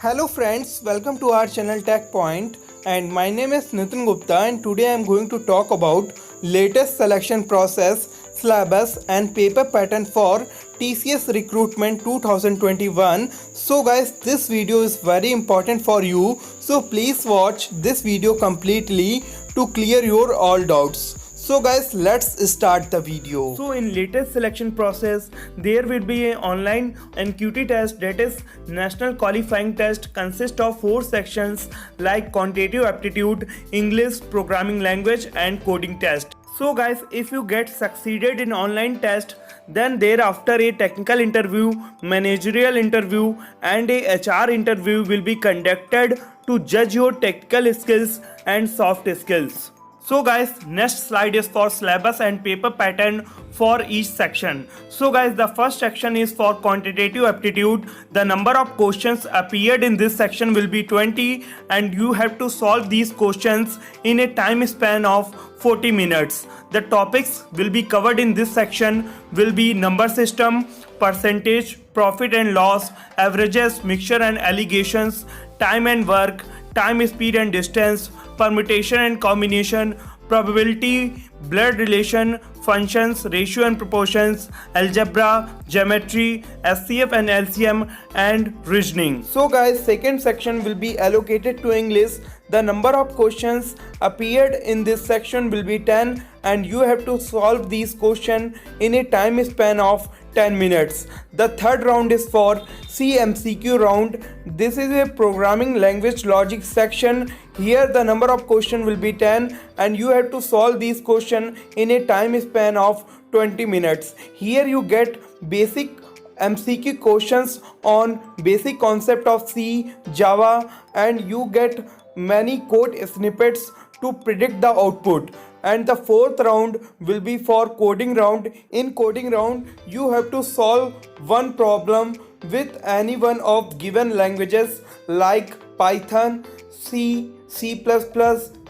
Hello friends, welcome to our channel Tech Point, and my name is Nitin Gupta, and today I am going to talk about latest selection process, syllabus and paper pattern for TCS Recruitment 2021. So guys, this video is very important for you, so please watch this video completely to clear your all doubts. So guys, let's start the video. So in latest selection process, there will be an online NQT test, that is National Qualifying Test, consists of 4 sections like quantitative aptitude, English, programming language and coding test. So guys, if you get succeeded in online test, then thereafter a technical interview, managerial interview and a HR interview will be conducted to judge your technical skills and soft skills. So guys, next slide is for syllabus and paper pattern for each section. So guys, the first section is for quantitative aptitude. The number of questions appeared in this section will be 20 and you have to solve these questions in a time span of 40 minutes. The topics will be covered in this section will be number system, percentage, profit and loss, averages, mixture and allegations, time and work, time, speed and distance, permutation and combination, probability, blood relation, functions, ratio and proportions, algebra, geometry, SCF and LCM and reasoning. So guys, second section will be allocated to English. The number of questions appeared in this section will be 10 and you have to solve these questions in a time span of 10 minutes. The third round is for CMCQ round. This is a programming language logic section. Here the number of questions will be 10 and you have to solve these questions in a time span of 20 minutes. Here you get basic MCQ questions on basic concept of C, Java and you get many code snippets to predict the output. And the fourth round will be for coding round. In coding round you have to solve one problem with any one of given languages like Python, C, C++,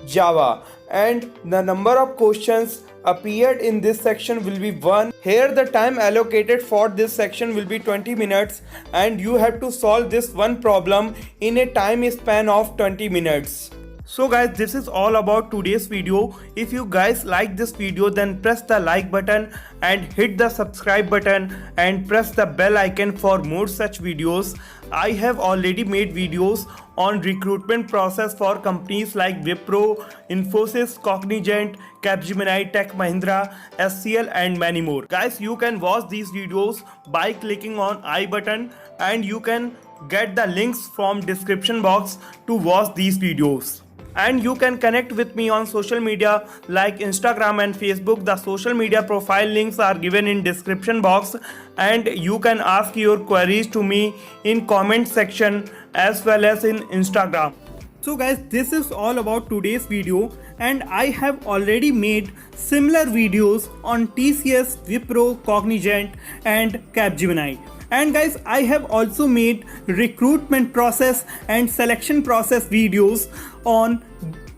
Java, and the number of questions appeared in this section will be 1. Here the time allocated for this section will be 20 minutes and you have to solve this one problem in a time span of 20 minutes. So guys, this is all about today's video. If you guys like this video, then press the like button and hit the subscribe button and press the bell icon for more such videos. I have already made videos on recruitment process for companies like Wipro, Infosys, Cognizant, Capgemini, Tech Mahindra, SCL and many more. Guys, you can watch these videos by clicking on I button and you can get the links from description box to watch these videos. And you can connect with me on social media like Instagram and Facebook. The social media profile links are given in description box and you can ask your queries to me in comment section as well as in Instagram. So guys, this is all about today's video and I have already made similar videos on TCS, Wipro, Cognizant and Capgemini. And guys, I have also made recruitment process and selection process videos on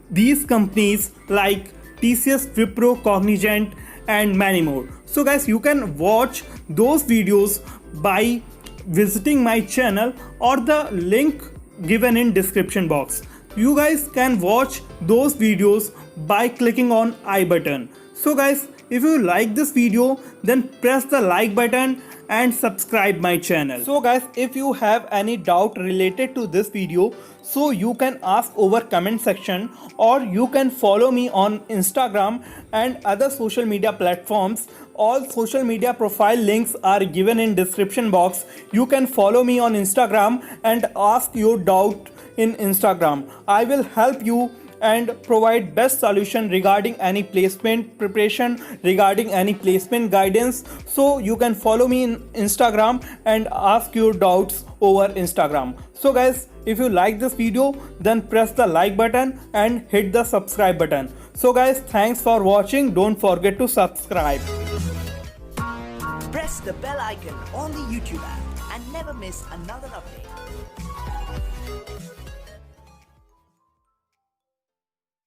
these companies like TCS, Wipro, Cognizant and many more. So guys, you can watch those videos by visiting my channel or the link given in description box. You guys can watch those videos by clicking on I button. So guys, if you like this video, then press the like button and subscribe my channel. So guys, if you have any doubt related to this video, so you can ask over comment section or you can follow me on Instagram and other social media platforms. All social media profile links are given in description box. You can follow me on Instagram and ask your doubt in Instagram. I will help you and provide best solution regarding any placement preparation, regarding any placement guidance. So you can follow me in Instagram and ask your doubts over Instagram. So guys, if you like this video, then press the like button and hit the subscribe button. So guys, thanks for watching. Don't forget to subscribe. Press the bell icon on the YouTube app and never miss another update.